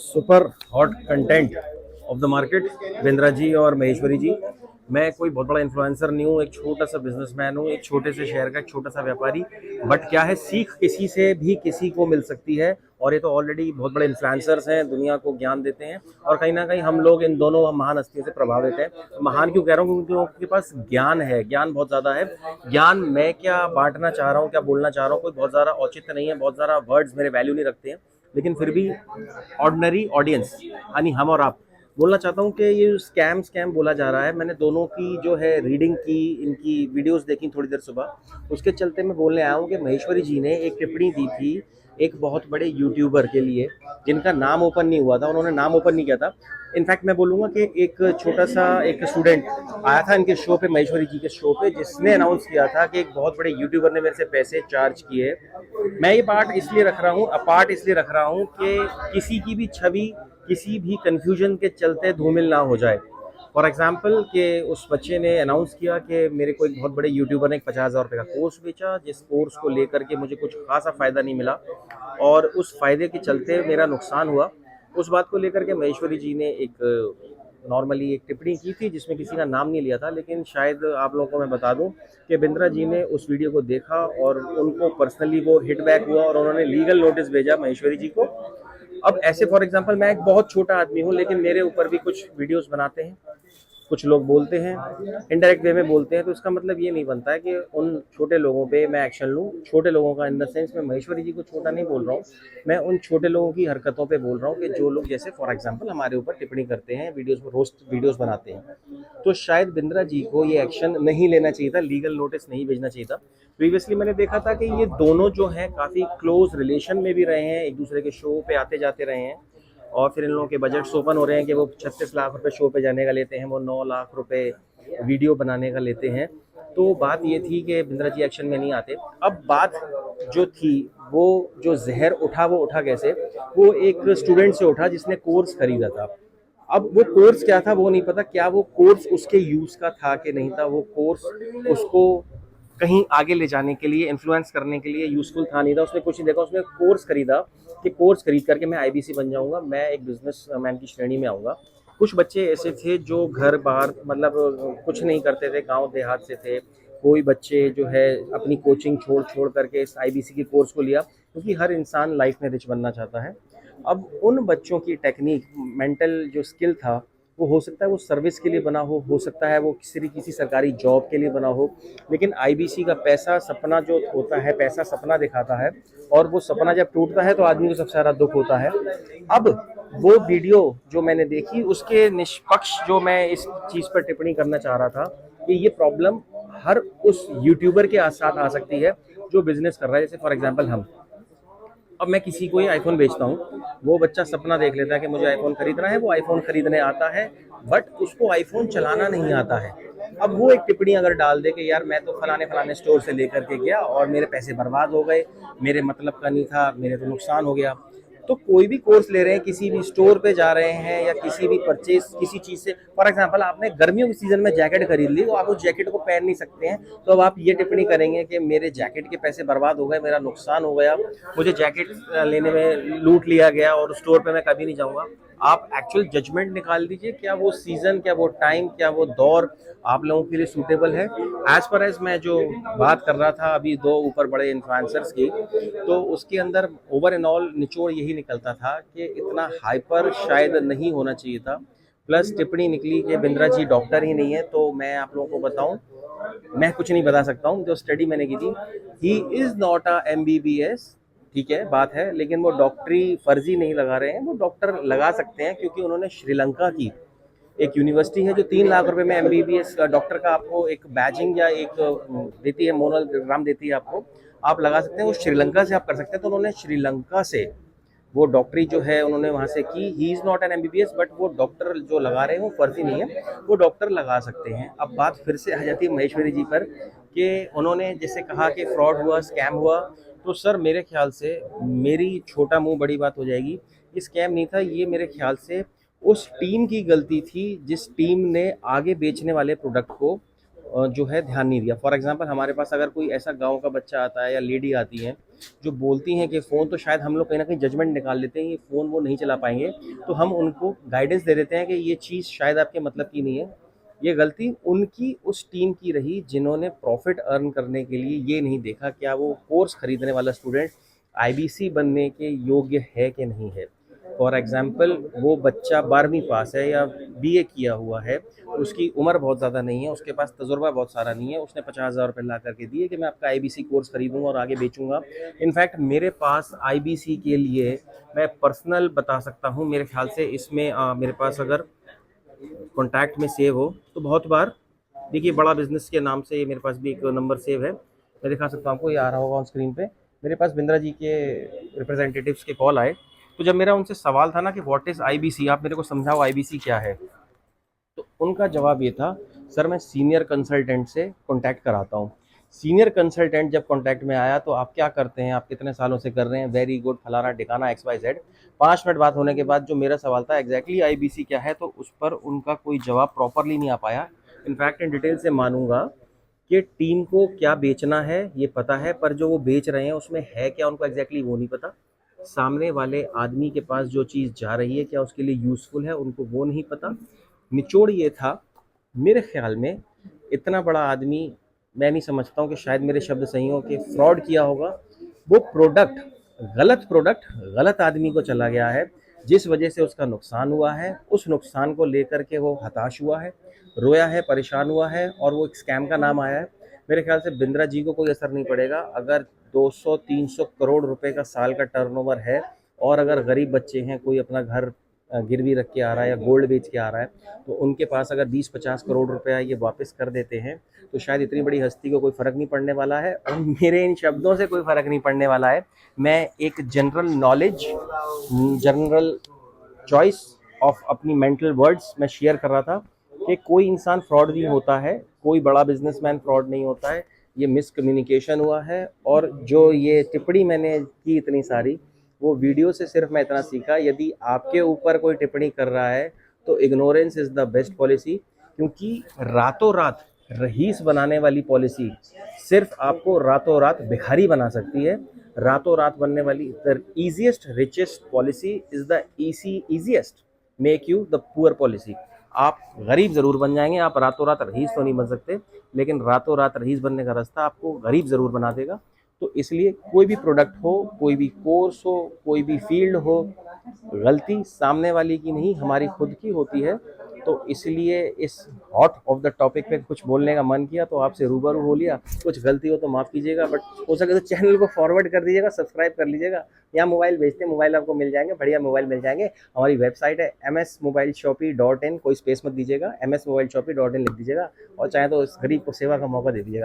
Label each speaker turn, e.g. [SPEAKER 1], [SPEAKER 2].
[SPEAKER 1] Super hot content of the market, Bindra ji और महेश्वरी जी। मैं कोई बहुत बड़ा इन्फ्लुएंसर नहीं हूँ, एक छोटा सा बिजनेसमैन हूँ, एक छोटे से शहर का एक छोटा सा व्यापारी। बट क्या है, सीख किसी से भी किसी को मिल सकती है। और ये तो ऑलरेडी बहुत बड़े इन्फ्लुएंसर्स हैं, दुनिया को ज्ञान देते हैं। और कहीं ना कहीं हम लोग इन दोनों महान हस्तियों से प्रभावित हैं। महान क्यों कह रहा हूँ? क्योंकि उनके पास ज्ञान है, ज्ञान बहुत ज़्यादा है। ज्ञान मैं क्या बांटना चाह रहा हूँ, क्या बोलना चाह रहा हूँ, कोई बहुत ज़्यादा औचित्य नहीं है, बहुत ज़्यादा वर्ड्स मेरे वैल्यू नहीं रखते हैं। लेकिन फिर भी ऑर्डिनरी ऑडियंस यानी हम और आप बोलना चाहता हूँ कि ये स्कैम स्कैम बोला जा रहा है। मैंने दोनों की जो है रीडिंग की, इनकी वीडियोस देखी थोड़ी देर सुबह। उसके चलते मैं बोलने आया हूँ कि महेश्वरी जी ने एक टिप्पणी दी थी एक बहुत बड़े यूट्यूबर के लिए, जिनका नाम ओपन नहीं हुआ था, उन्होंने नाम ओपन नहीं किया था। इनफैक्ट मैं बोलूँगा कि एक छोटा सा एक स्टूडेंट आया था इनके शो पे, महेश्वरी जी के शो पे, जिसने अनाउंस किया था कि एक बहुत बड़े यूट्यूबर ने मेरे से पैसे चार्ज किए। मैं ये पार्ट इसलिए रख रहा हूँ, अपार्ट इसलिए रख रहा हूँ कि किसी की भी छवि किसी भी कंफ्यूजन के चलते धूमिल ना हो जाए। फॉर एग्जाम्पल कि उस बच्चे ने अनाउंस किया कि मेरे को एक बहुत बड़े यूट्यूबर ने एक 50,000 रुपये का कोर्स बेचा, जिस कोर्स को लेकर के मुझे कुछ खासा फ़ायदा नहीं मिला और उस फायदे के चलते मेरा नुकसान हुआ। उस बात को लेकर के महेश्वरी जी ने एक नॉर्मली एक टिप्पणी की थी जिसमें किसी का नाम नहीं लिया था। लेकिन शायद आप लोगों को मैं बता दूं कि बिंद्रा जी ने उस वीडियो को देखा और उनको पर्सनली वो हिट बैक हुआ और उन्होंने लीगल नोटिस भेजा महेश्वरी जी को। अब ऐसे फॉर एग्जांपल मैं एक बहुत छोटा आदमी हूँ, लेकिन मेरे ऊपर भी कुछ वीडियोस बनाते हैं, कुछ लोग बोलते हैं, इनडायरेक्ट वे में बोलते हैं। तो इसका मतलब ये नहीं बनता है कि उन छोटे लोगों पे मैं एक्शन लूँ। छोटे लोगों का इन द सेंस, मैं महेश्वरी जी को छोटा नहीं बोल रहा हूँ, मैं उन छोटे लोगों की हरकतों पे बोल रहा हूँ कि जो लोग जैसे फॉर एग्जांपल हमारे ऊपर टिप्पणी करते हैं, वीडियोस में रोस्ट वीडियोस बनाते हैं। तो शायद बिंद्रा जी को ये एक्शन नहीं लेना चाहिए था, लीगल नोटिस नहीं भेजना चाहिए था। प्रीवियसली मैंने देखा था कि ये दोनों जो हैं काफ़ी क्लोज रिलेशन में भी रहे हैं, एक दूसरे के शो पे आते जाते रहे हैं। और फिर इन लोगों के बजट्स ओपन हो रहे हैं कि वो 36 लाख रुपए शो पे जाने का लेते हैं, वो 9 लाख रुपए वीडियो बनाने का लेते हैं। तो बात ये थी कि बिंद्रा जी एक्शन में नहीं आते। अब बात जो थी, वो जो जहर उठा वो उठा कैसे? वो एक स्टूडेंट से उठा जिसने कोर्स खरीदा था। अब वो कोर्स क्या था वो नहीं पता, क्या वो कोर्स उसके यूज का था कि नहीं था, वो कोर्स उसको कहीं आगे ले जाने के लिए, इन्फ्लुएंस करने के लिए यूजफुल था नहीं था। उसने कुछ नहीं देखा, उसने कोर्स खरीदा कि कोर्स खरीद करके मैं आईबीसी बन जाऊंगा, मैं एक बिजनेसमैन की श्रेणी में आऊंगा। कुछ बच्चे ऐसे थे जो घर बाहर मतलब कुछ नहीं करते थे, गांव देहात से थे। कोई बच्चे जो है अपनी कोचिंग छोड़ छोड़ करके इस आईबीसी के कोर्स को लिया, क्योंकि हर इंसान लाइफ में रिच बनना चाहता है। अब उन बच्चों की टेक्निक, मेंटल जो स्किल था, वो हो सकता है वो सर्विस के लिए बना हो सकता है वो किसी सरकारी जॉब के लिए बना हो। लेकिन आईबीसी का पैसा सपना जो होता है, पैसा सपना दिखाता है, और वो सपना जब टूटता है तो आदमी को सबसे ज़्यादा दुख होता है। अब वो वीडियो जो मैंने देखी, उसके निष्पक्ष जो मैं इस चीज़ पर टिप्पणी करना चाह रहा था कि ये प्रॉब्लम हर उस यूट्यूबर के साथ आ सकती है जो बिजनेस कर रहा है। जैसे फॉर एग्जांपल हम, अब मैं किसी को ही आईफोन बेचता हूँ, वो बच्चा सपना देख लेता है कि मुझे आईफोन खरीदना है, वो आईफोन खरीदने आता है, बट उसको आईफोन चलाना नहीं आता है। अब वो एक टिप्पणी अगर डाल दे कि यार मैं तो फलाने फलाने स्टोर से लेकर के गया और मेरे पैसे बर्बाद हो गए, मेरे मतलब का नहीं था, मेरे तो नुकसान हो गया। तो कोई भी कोर्स ले रहे हैं, किसी भी स्टोर पे जा रहे हैं या किसी भी परचेज किसी चीज़ से, फॉर एग्जांपल आपने गर्मियों के सीजन में जैकेट खरीद ली, तो आप उस जैकेट को पहन नहीं सकते हैं। तो अब आप ये टिप्पणी करेंगे कि मेरे जैकेट के पैसे बर्बाद हो गए, मेरा नुकसान हो गया, मुझे जैकेट लेने में लूट लिया गया और स्टोर पे मैं कभी नहीं जाऊँगा। आप एक्चुअल जजमेंट निकाल दीजिए, क्या वो सीज़न, क्या वो टाइम, क्या वो दौर आप लोगों के लिए सूटेबल है। एज पर एज मैं जो बात कर रहा था अभी दो ऊपर बड़े इन्फ्लुएंसर्स की, तो उसके अंदर ओवर एंड ऑल निचोड़ यही निकलता था कि इतना हाइपर शायद नहीं होना चाहिए था। प्लस टिप्पणी निकली कि बिंद्रा जी डॉक्टर ही नहीं है। तो मैं आप लोगों को बताऊं, मैं कुछ नहीं बता सकता हूँ। जो स्टडी मैंने की थी, he is not a MBBS, ठीक है बात है, लेकिन वो डॉक्टरी फर्जी नहीं लगा रहे हैं, वो डॉक्टर लगा सकते हैं क्योंकि उन्होंने श्रीलंका की एक यूनिवर्सिटी है जो 3 लाख रुपए में एमबीबीएस डॉक्टर का आपको एक बैजिंग या एक देती है, मोनोग्राम देती है आपको, आप लगा सकते हैं। वो श्रीलंका से आप कर सकते हैं। तो उन्होंने श्रीलंका से वो डॉक्टरी जो है उन्होंने वहाँ से की। He is not an MBBS, but वो डॉक्टर जो लगा रहे हैं वो फर्जी नहीं है, वो डॉक्टर लगा सकते हैं। अब बात फिर से आ जाती है महेश्वरी जी पर कि उन्होंने जैसे कहा कि फ्रॉड हुआ, स्कैम हुआ। तो सर मेरे ख्याल से, मेरी छोटा मुंह बड़ी बात हो जाएगी, ये स्कैम नहीं था, ये मेरे ख्याल से उस टीम की गलती थी जिस टीम ने आगे बेचने वाले प्रोडक्ट को जो है ध्यान नहीं दिया। फॉर एग्जांपल हमारे पास अगर कोई ऐसा गांव का बच्चा आता है या लेडी आती है जो बोलती हैं कि फ़ोन, तो शायद हम लोग कहीं ना कहीं जजमेंट निकाल लेते हैं ये फ़ोन वो नहीं चला पाएंगे, तो हम उनको गाइडेंस दे देते हैं कि ये चीज़ शायद आपके मतलब की नहीं है। ये गलती उनकी उस टीम की रही जिन्होंने प्रॉफिट अर्न करने के लिए ये नहीं देखा क्या वो कोर्स खरीदने वाला स्टूडेंट आईबीसी बनने के योग्य है कि नहीं है। फॉर एग्जाम्पल वो बच्चा 12वीं पास है या बीए किया हुआ है, उसकी उम्र बहुत ज़्यादा नहीं है, उसके पास तजुर्बा बहुत सारा नहीं है, उसने 50,000 रुपये ला करके दिए कि मैं आपका आईबीसी कोर्स खरीदूंगा और आगे बेचूंगा। इनफैक्ट मेरे पास आईबीसी के लिए मैं पर्सनल बता सकता हूँ, मेरे ख्याल से इसमें मेरे पास अगर कॉन्टैक्ट में सेव हो तो बहुत बार देखिए बड़ा बिजनेस के नाम से मेरे पास भी एक नंबर सेव है, मैं दिखा सकता हूँ आपको, ये आ रहा होगा ऑन स्क्रीन पे। मेरे पास बिंद्रा जी के रिप्रेजेंटेटिव्स के कॉल आए, तो जब मेरा उनसे सवाल था ना कि व्हाट इज़ आईबीसी, आप मेरे को समझाओ आईबीसी क्या है, तो उनका जवाब ये था, सर मैं सीनियर कंसल्टेंट से कांटेक्ट कराता हूँ। सीनियर कंसल्टेंट जब कांटेक्ट में आया तो आप क्या करते हैं, आप कितने सालों से कर रहे हैं, वेरी गुड, फलाना टिकाना एक्स वाई जेड। 5 मिनट बात होने के बाद जो मेरा सवाल था एग्जैक्टली आईबीसी क्या है, तो उस पर उनका कोई जवाब प्रॉपरली नहीं आ पाया। इनफैक्ट इन डिटेल से मानूंगा कि टीम को क्या बेचना है ये पता है, पर जो वो बेच रहे हैं उसमें है क्या उनको एग्जैक्टली वो नहीं पता। सामने वाले आदमी के पास जो चीज़ जा रही है क्या उसके लिए यूज़फुल है उनको वो नहीं पता। निचोड़ ये था मेरे ख्याल में, इतना बड़ा आदमी मैं नहीं समझता हूँ कि शायद मेरे शब्द सही हो कि फ्रॉड किया होगा। वो प्रोडक्ट गलत आदमी को चला गया है, जिस वजह से उसका नुकसान हुआ है। उस नुकसान को लेकर के वो हताश हुआ है, रोया है, परेशान हुआ है, और वो एक स्कैम का नाम आया है। मेरे ख्याल से बिंद्रा जी को कोई असर नहीं पड़ेगा अगर 200-300 करोड़ रुपए का साल का टर्नओवर है, और अगर गरीब बच्चे हैं, कोई अपना घर गिरवी रख के आ रहा है या गोल्ड बेच के आ रहा है, तो उनके पास अगर 20-50 करोड़ रुपया ये वापस कर देते हैं, तो शायद इतनी बड़ी हस्ती को कोई फ़र्क नहीं पड़ने वाला है, और मेरे इन शब्दों से कोई फ़र्क नहीं पड़ने वाला है। मैं एक general knowledge, general choice of अपनी मेंटल वर्ड्स मैं शेयर कर रहा था कि कोई इंसान फ्रॉड नहीं होता है, कोई बड़ा बिजनेसमैन फ्रॉड नहीं होता है, ये मिसकम्युनिकेशन हुआ है। और जो ये टिप्पणी मैंने की इतनी सारी, वो वीडियो से सिर्फ मैं इतना सीखा, यदि आपके ऊपर कोई टिप्पणी कर रहा है तो ignorance is the best policy, क्योंकि रातों रात रईस बनाने वाली पॉलिसी सिर्फ आपको रातों रात भिखारी बना सकती है। रातों रात बनने वाली the easiest richest policy is the easiest make you the poor policy. आप गरीब जरूर बन जाएंगे, आप रातों रात रईस तो नहीं बन सकते, लेकिन रातों रात रईस बनने का रास्ता आपको गरीब जरूर बना देगा। तो इसलिए कोई भी प्रोडक्ट हो, कोई भी कोर्स हो, कोई भी फील्ड हो, गलती सामने वाले की नहीं हमारी खुद की होती है। तो इसलिए इस हॉट ऑफ द टॉपिक पे कुछ बोलने का मन किया, तो आपसे रूबरू हो लिया। कुछ गलती हो तो माफ़ कीजिएगा, बट हो सके तो चैनल को फॉरवर्ड कर दीजिएगा, सब्सक्राइब कर लीजिएगा। यहाँ मोबाइल बेचते हैं, मोबाइल आपको मिल जाएंगे, बढ़िया मोबाइल मिल जाएंगे। हमारी वेबसाइट है msmobileshopee.in, कोई स्पेस मत दीजिएगा, msmobileshopee.in लिख दीजिएगा, और चाहे तो इस गरीब को सेवा का मौका दे दीजिएगा।